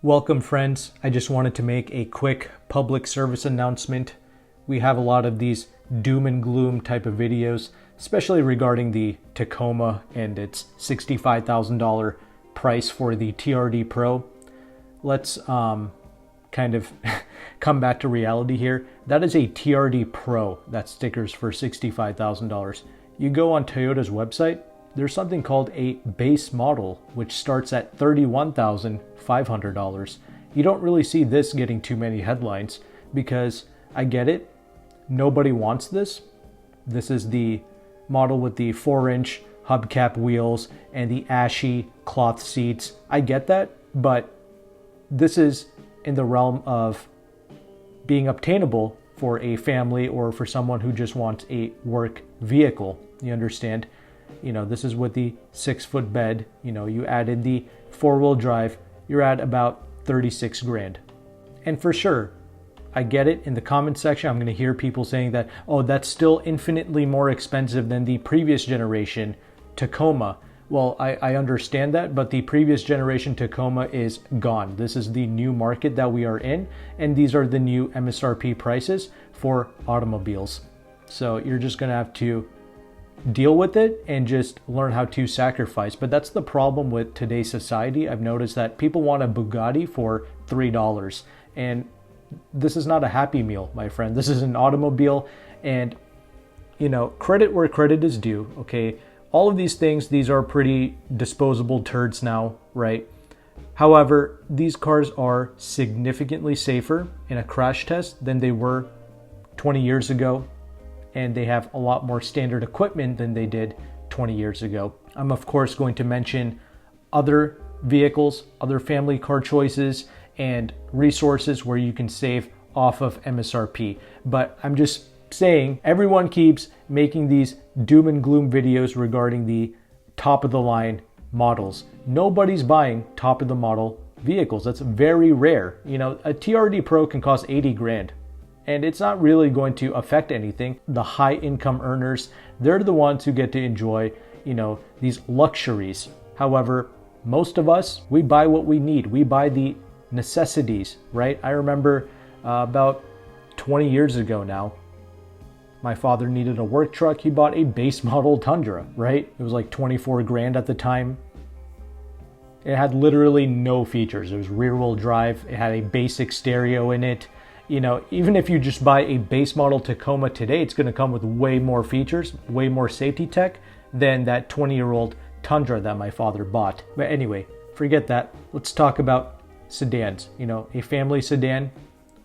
Welcome friends, I just wanted to make a quick public service announcement. We have a lot of these doom and gloom type of videos, especially regarding the Tacoma and its $65,000 price for the TRD Pro. Let's kind of come back to reality here. That is a TRD Pro, that stickers for $65,000. You go on Toyota's website, there's something called a base model, which starts at $31,500. You don't really see this getting too many headlines because I get it. Nobody wants this. This is the model with the 4-inch hubcap wheels and the ashy cloth seats. I get that, but this is in the realm of being obtainable for a family or for someone who just wants a work vehicle. You understand? You know, this is with the 6-foot bed. You know, you added the 4-wheel drive, you're at about 36 grand. And for sure, I get it. In the comment section, I'm going to hear people saying that, oh, that's still infinitely more expensive than the previous generation Tacoma. Well, I understand that, but the previous generation Tacoma is gone. This is the new market that we are in, and these are the new MSRP prices for automobiles. So you're just going to have to deal with it and just learn how to sacrifice. But that's the problem with today's society. I've noticed that people want a Bugatti for $3, and this is not a Happy Meal, my friend. This is an automobile, and you know, credit where credit is due. Okay, all of these things, these are pretty disposable turds now, right? However, these cars are significantly safer in a crash test than they were 20 years ago, and they have a lot more standard equipment than they did 20 years ago. I'm of course going to mention other vehicles, other family car choices, and resources where you can save off of MSRP. But I'm just saying, everyone keeps making these doom and gloom videos regarding the top of the line models. Nobody's buying top of the model vehicles. That's very rare. You know, a TRD Pro can cost 80 grand. And it's not really going to affect anything. The high income earners, they're the ones who get to enjoy, you know, these luxuries. However, most of us, we buy what we need. We buy the necessities, right? I remember about 20 years ago now, my father needed a work truck. He bought a base model Tundra, right? It was like 24 grand at the time. It had literally no features. It was rear wheel drive. It had a basic stereo in it. You know, even if you just buy a base model Tacoma today, it's going to come with way more features, way more safety tech than that 20-year-old Tundra that my father bought. But anyway, forget that. Let's talk about sedans. You know, a family sedan.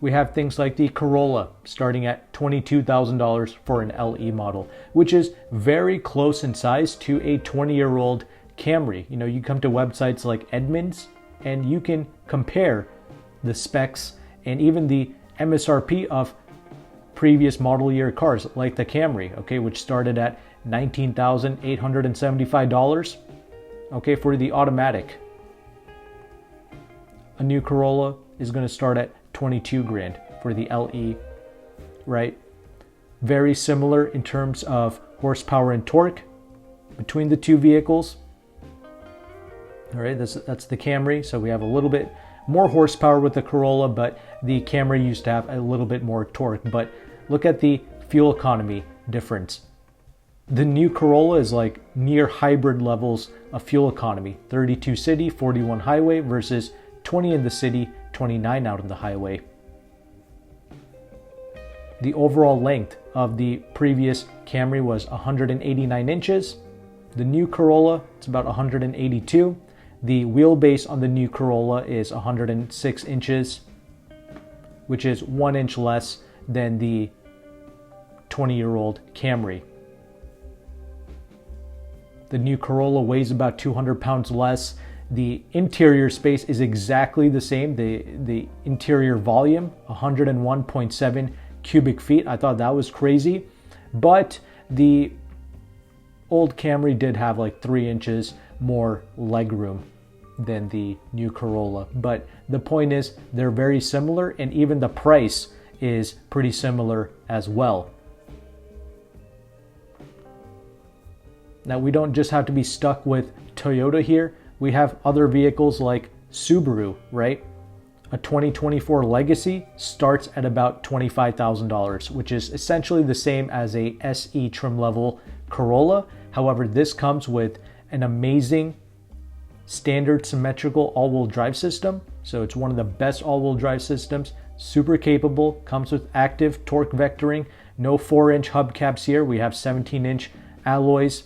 We have things like the Corolla starting at $22,000 for an LE model, which is very close in size to a 20-year-old Camry. You know, you come to websites like Edmunds and you can compare the specs and even the MSRP of previous model year cars like the Camry, okay, which started at $19,875, okay, for the automatic. A new Corolla is going to start at 22 grand for the LE, right? Very similar in terms of horsepower and torque between the two vehicles. All right, that's the Camry, so we have a little bit more horsepower with the Corolla, but the Camry used to have a little bit more torque. But look at the fuel economy difference. The new Corolla is like near hybrid levels of fuel economy. 32 city, 41 highway versus 20 in the city, 29 out on the highway. The overall length of the previous Camry was 189 inches. The new Corolla, it's about 182. The wheelbase on the new Corolla is 106 inches, which is 1 inch less than the 20-year-old Camry. The new Corolla weighs about 200 pounds less. The interior space is exactly the same. The interior volume, 101.7 cubic feet. I thought that was crazy. But the old Camry did have like 3 inches more legroom than the new Corolla. But the point is, they're very similar, and even the price is pretty similar as well. Now, we don't just have to be stuck with Toyota here. We have other vehicles like Subaru, right? A 2024 Legacy starts at about $25,000, which is essentially the same as a SE trim level Corolla. However, this comes with an amazing standard symmetrical all-wheel drive system. So it's one of the best all-wheel drive systems, super capable, comes with active torque vectoring, no 4-inch hubcaps here. We have 17-inch alloys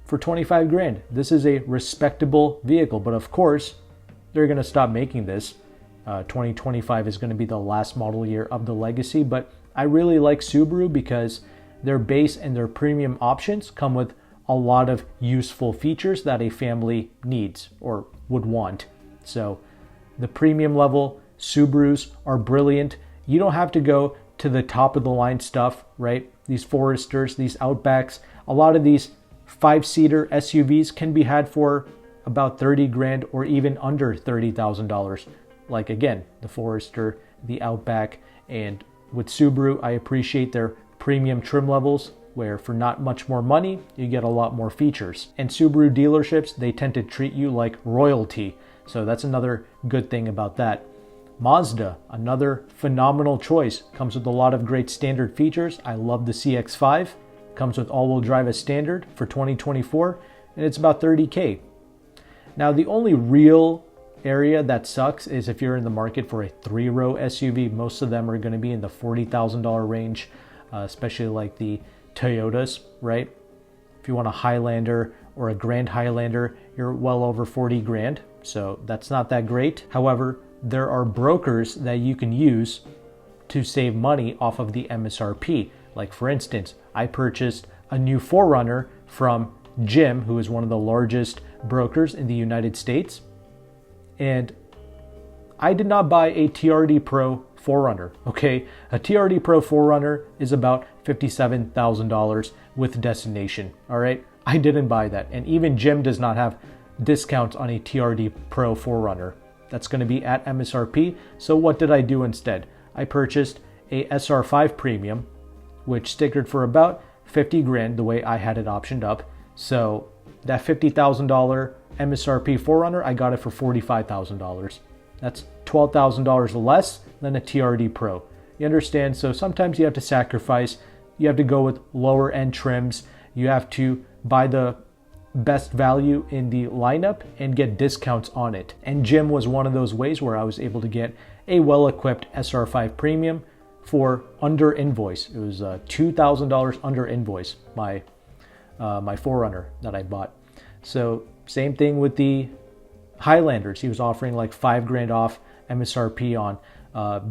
for 25 grand. This is a respectable vehicle, but of course, they're going to stop making this. 2025 is going to be the last model year of the Legacy, but I really like Subaru because their base and their premium options come with a lot of useful features that a family needs or would want. So the premium level Subarus are brilliant. You don't have to go to the top of the line stuff, right? These Foresters, these Outbacks, a lot of these 5-seater SUVs can be had for about 30 grand or even under $30,000. Like again, the Forester, the Outback, and with Subaru, I appreciate their premium trim levels where for not much more money, you get a lot more features. And Subaru dealerships, they tend to treat you like royalty. So that's another good thing about that. Mazda, another phenomenal choice, comes with a lot of great standard features. I love the CX-5, comes with all-wheel drive as standard for 2024, and it's about $30K. Now, the only real area that sucks is if you're in the market for a 3-row SUV. Most of them are going to be in the $40,000 range, especially like the Toyotas, right? If you want a Highlander or a Grand Highlander, you're well over 40 grand. So that's not that great. However, there are brokers that you can use to save money off of the MSRP. Like for instance, I purchased a new 4Runner from Jim, who is one of the largest brokers in the United States. And I did not buy a TRD Pro 4Runner, okay? A TRD Pro 4Runner is about $57,000 with destination, all right? I didn't buy that. And even Jim does not have discounts on a TRD Pro 4Runner. That's going to be at MSRP. So what did I do instead? I purchased a SR5 Premium, which stickered for about 50 grand the way I had it optioned up. So that $50,000 MSRP 4Runner, I got it for $45,000. That's $12,000 less than a TRD Pro. You understand? So sometimes you have to sacrifice. You have to go with lower end trims. You have to buy the best value in the lineup and get discounts on it. And Jim was one of those ways where I was able to get a well-equipped SR5 Premium for under invoice. It was $2,000 under invoice, my 4Runner that I bought. So same thing with the Highlanders. He was offering like 5 grand off MSRP on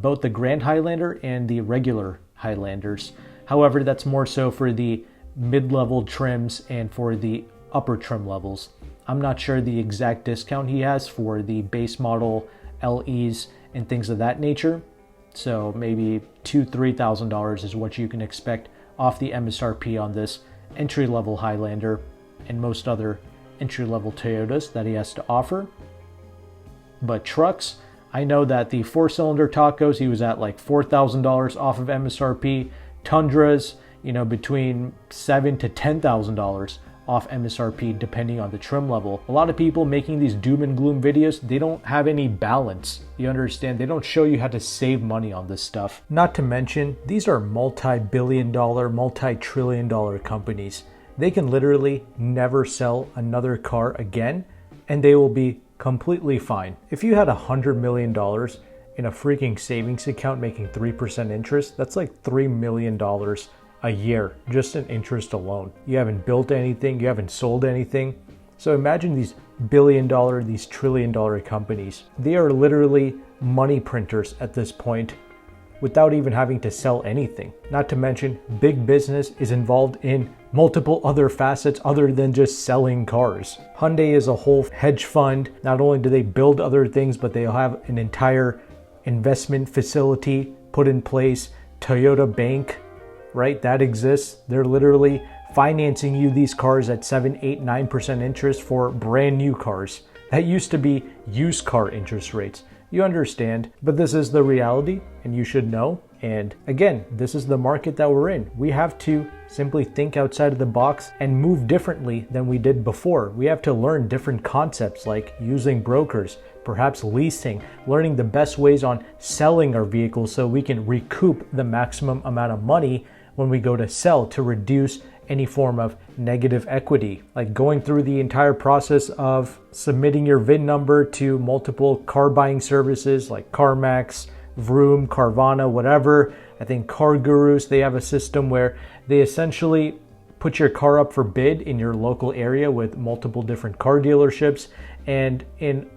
both the Grand Highlander and the regular Highlanders. However, that's more so for the mid-level trims and for the upper trim levels. I'm not sure the exact discount he has for the base model LEs and things of that nature. So maybe $2,000-$3,000 is what you can expect off the MSRP on this entry-level Highlander and most other entry-level Toyotas that he has to offer. But trucks, I know that the 4-cylinder Tacos, he was at like $4,000 off of MSRP. Tundras, between $7,000 to $10,000 off MSRP depending on the trim level. A lot of people making these doom and gloom videos, they don't have any balance. You understand? They don't show you how to save money on this stuff. Not to mention, these are multi-billion dollar, multi-trillion dollar companies. They can literally never sell another car again and they will be completely fine. If you had $100 million in a freaking savings account making 3% interest, that's like $3 million a year, just in interest alone. You haven't built anything, you haven't sold anything. So imagine these billion-dollar, these trillion-dollar companies. They are literally money printers at this point without even having to sell anything. Not to mention, big business is involved in multiple other facets other than just selling cars. Hyundai is a whole hedge fund. Not only do they build other things, but they'll have an entire investment facility put in place. Toyota Bank, right? That exists. They're literally financing you these cars at 7, 8, 9% interest for brand new cars. That used to be used car interest rates. You understand, but this is the reality and you should know. And again, this is the market that we're in. We have to simply think outside of the box and move differently than we did before. We have to learn different concepts like using brokers, perhaps leasing, learning the best ways on selling our vehicles so we can recoup the maximum amount of money when we go to sell to reduce any form of negative equity. Like going through the entire process of submitting your VIN number to multiple car buying services like CarMax, Vroom, Carvana, whatever. I think Car Gurus, they have a system where they essentially put your car up for bid in your local area with multiple different car dealerships, and in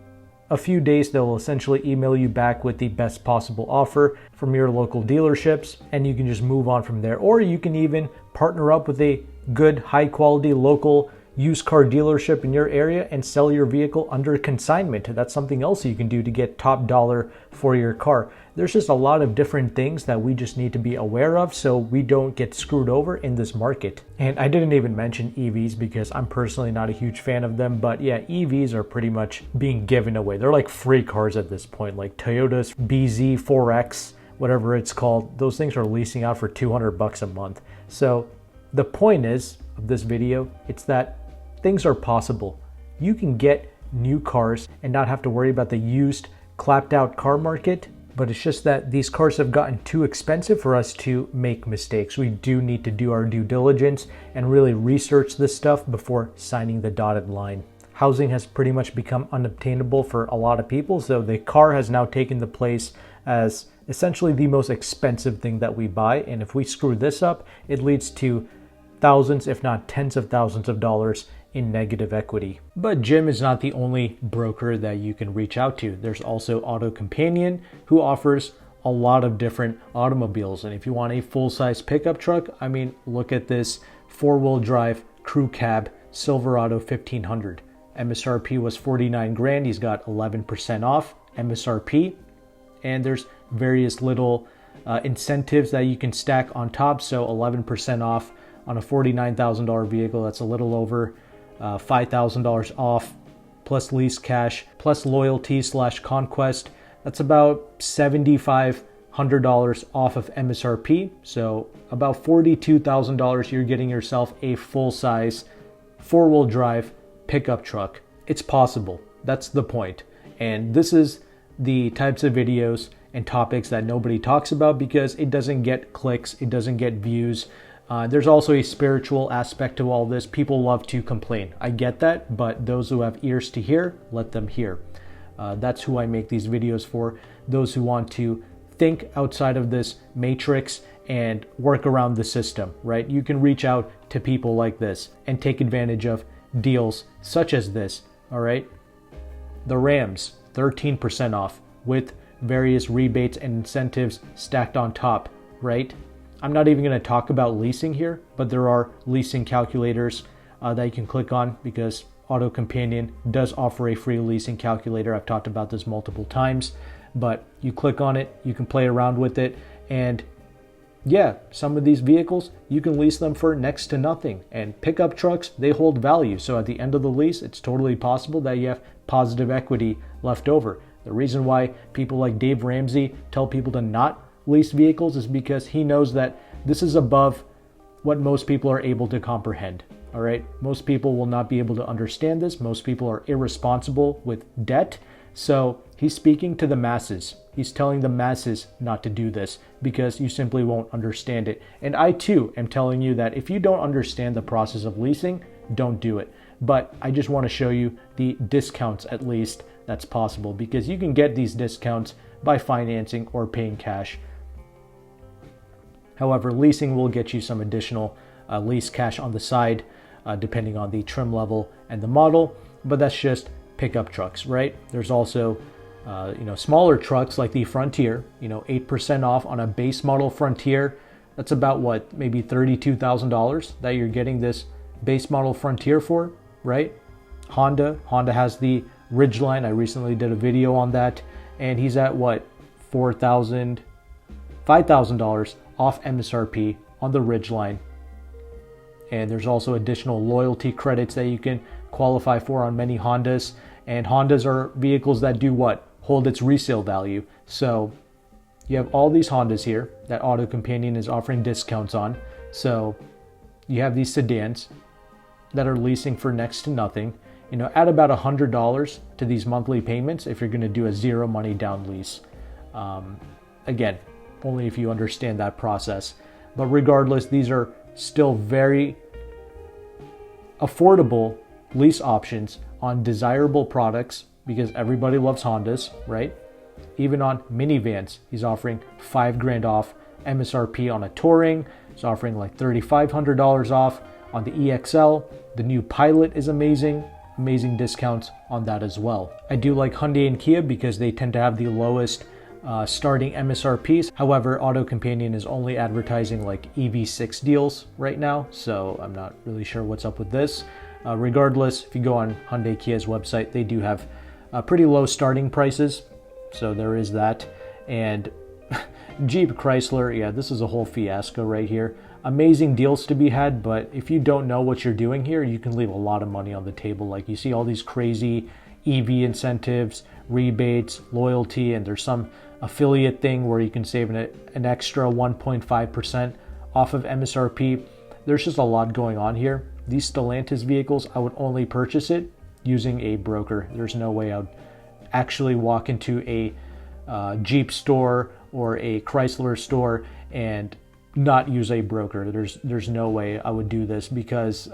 a few days they'll essentially email you back with the best possible offer from your local dealerships, and you can just move on from there. Or you can even partner up with a good, high quality local used car dealership in your area and sell your vehicle under consignment. That's something else you can do to get top dollar for your car. There's just a lot of different things that we just need to be aware of so we don't get screwed over in this market. And I didn't even mention EVs because I'm personally not a huge fan of them, but yeah, EVs are pretty much being given away. They're like free cars at this point, like Toyota's BZ4X, whatever it's called. Those things are leasing out for $200 a month. So the point is of this video, it's that things are possible. You can get new cars and not have to worry about the used, clapped out car market, but it's just that these cars have gotten too expensive for us to make mistakes. We do need to do our due diligence and really research this stuff before signing the dotted line. Housing has pretty much become unobtainable for a lot of people, so the car has now taken the place as essentially the most expensive thing that we buy, and if we screw this up, it leads to thousands, if not tens of thousands of dollars in negative equity. But Jim is not the only broker that you can reach out to. There's also AutoCompanion, who offers a lot of different automobiles. And if you want a full-size pickup truck, I mean, look at this 4-wheel drive crew cab Silverado 1500. MSRP was 49 grand. He's got 11% off MSRP. And there's various little incentives that you can stack on top. So 11% off on a $49,000 vehicle. That's a little over $5,000 off, plus lease cash, plus loyalty / conquest. That's about $7,500 off of MSRP. So about $42,000, you're getting yourself a full-size 4-wheel drive pickup truck. It's possible. That's the point. And this is the types of videos and topics that nobody talks about because it doesn't get clicks, it doesn't get views. There's also a spiritual aspect to all this. People love to complain. I get that, but those who have ears to hear, let them hear. That's who I make these videos for. Those who want to think outside of this matrix and work around the system, right? You can reach out to people like this and take advantage of deals such as this, all right? The Rams, 13% off with various rebates and incentives stacked on top, right? I'm not even going to talk about leasing here, but there are leasing calculators that you can click on because AutoCompanion does offer a free leasing calculator. I've talked about this multiple times, but you click on it, you can play around with it, and yeah, some of these vehicles, you can lease them for next to nothing. And pickup trucks, they hold value. So at the end of the lease, it's totally possible that you have positive equity left over. The reason why people like Dave Ramsey tell people to not lease vehicles is because he knows that this is above what most people are able to comprehend. All right, most people will not be able to understand this. Most people are irresponsible with debt. So he's speaking to the masses. He's telling the masses not to do this because you simply won't understand it. And I too am telling you that if you don't understand the process of leasing, don't do it. But I just want to show you the discounts at least that's possible because you can get these discounts by financing or paying cash. However, leasing will get you some additional lease cash on the side, depending on the trim level and the model, but that's just pickup trucks, right? There's also, smaller trucks like the Frontier, 8% off on a base model Frontier. That's about what, maybe $32,000 that you're getting this base model Frontier for, right? Honda has the Ridgeline. I recently did a video on that, and he's at what, $5,000 off MSRP on the Ridgeline. And there's also additional loyalty credits that you can qualify for on many Hondas. And Hondas are vehicles that do what? Hold its resale value. So you have all these Hondas here that AutoCompanion is offering discounts on. So you have these sedans that are leasing for next to nothing. add about $100 to these monthly payments if you're going to do a zero money down lease. Again, only if you understand that process. But regardless, these are still very affordable lease options on desirable products because everybody loves Hondas, right? Even on minivans, he's offering $5,000 off MSRP on a Touring. He's offering like $3,500 off on the EXL. The new Pilot is amazing discounts on that as well. I do like Hyundai and Kia because they tend to have the lowest starting MSRPs. However, AutoCompanion is only advertising like EV6 deals right now, so I'm not really sure what's up with this. Regardless, if you go on Hyundai Kia's website, they do have pretty low starting prices, so there is that. And Jeep Chrysler, yeah, this is a whole fiasco right here. Amazing deals to be had, but if you don't know what you're doing here, you can leave a lot of money on the table. Like you see all these crazy EV incentives, rebates, loyalty, and there's some affiliate thing where you can save an extra 1.5% off of MSRP. There's just a lot going on here. These Stellantis vehicles, I would only purchase it using a broker. There's no way I would actually walk into a Jeep store or a Chrysler store and not use a broker. There's no way I would do this because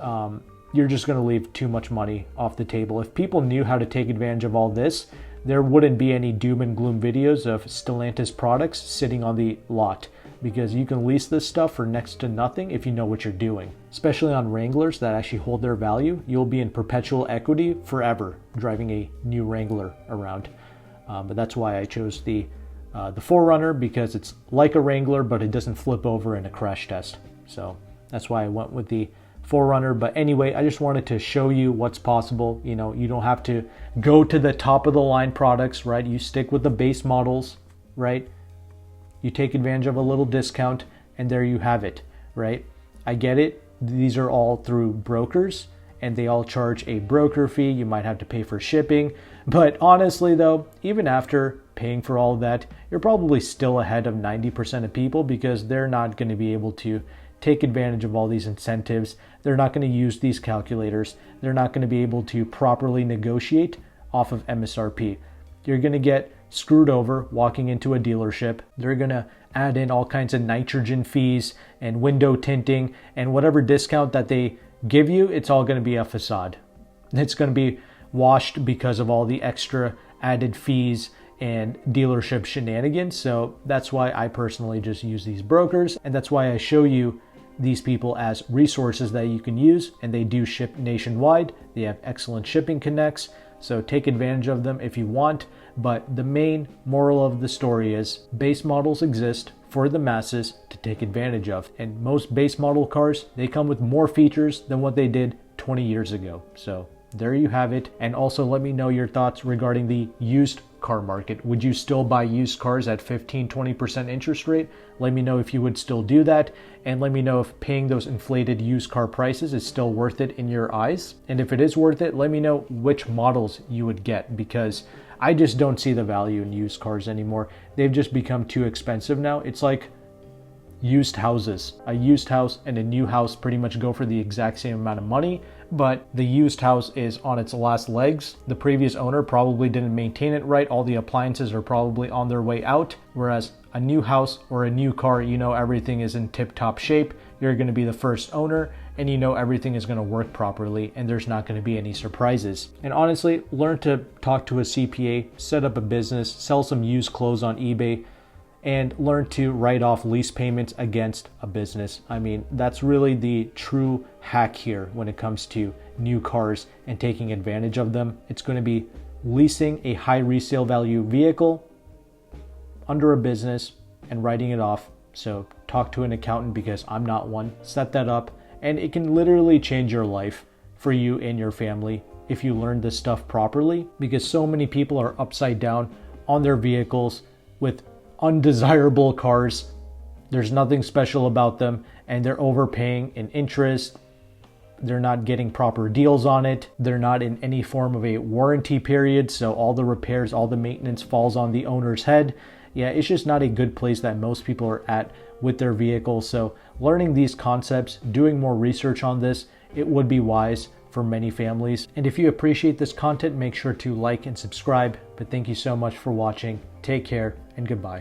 you're just going to leave too much money off the table. If people knew how to take advantage of all this, there wouldn't be any doom and gloom videos of Stellantis products sitting on the lot, because you can lease this stuff for next to nothing if you know what you're doing. Especially on Wranglers that actually hold their value, you'll be in perpetual equity forever driving a new Wrangler around. But that's why I chose the 4Runner, because it's like a Wrangler, but it doesn't flip over in a crash test. So that's why I went with the 4Runner. But anyway, I just wanted to show you what's possible. You don't have to go to the top of the line products, right? You stick with the base models, right? You take advantage of a little discount, and there you have it, right? I get it. These are all through brokers, and they all charge a broker fee. You might have to pay for shipping. But honestly, though, even after paying for all of that, you're probably still ahead of 90% of people, because they're not going to be able to take advantage of all these incentives. They're not going to use these calculators. They're not going to be able to properly negotiate off of MSRP. You're going to get screwed over walking into a dealership. They're going to add in all kinds of nitrogen fees and window tinting, and whatever discount that they give you, it's all going to be a facade. It's going to be washed because of all the extra added fees and dealership shenanigans. So that's why I personally just use these brokers, and that's why I show you these people as resources that you can use, and they do ship nationwide. They have excellent shipping connects, so take advantage of them if you want. But the main moral of the story is base models exist for the masses to take advantage of, and most base model cars, they come with more features than what they did 20 years ago. So there you have it. And also let me know your thoughts regarding the used car market. Would you still buy used cars at 15-20% interest rate? Let me know if you would still do that, and let me know if paying those inflated used car prices is still worth it in your eyes. And if it is worth it, let me know which models you would get, because I just don't see the value in used cars anymore. They've just become too expensive now. It's like used houses. A used house and a new house pretty much go for the exact same amount of money, but the used house is on its last legs. The previous owner probably didn't maintain it right. All the appliances are probably on their way out, whereas a new house or a new car, everything is in tip-top shape. You're going to be the first owner, and everything is going to work properly, and there's not going to be any surprises. And honestly, learn to talk to a CPA, set up a business, sell some used clothes on eBay, and learn to write off lease payments against a business. I mean, that's really the true hack here when it comes to new cars and taking advantage of them. It's going to be leasing a high resale value vehicle under a business and writing it off. So talk to an accountant, because I'm not one. Set that up, and it can literally change your life for you and your family if you learn this stuff properly, because so many people are upside down on their vehicles with undesirable cars. There's nothing special about them, and they're overpaying in interest. They're not getting proper deals on it. They're not in any form of a warranty period, so all the repairs, all the maintenance falls on the owner's head. Yeah, it's just not a good place that most people are at with their vehicles. So learning these concepts, doing more research on this, it would be wise for many families. And if you appreciate this content, make sure to like and subscribe. But thank you so much for watching. Take care and goodbye.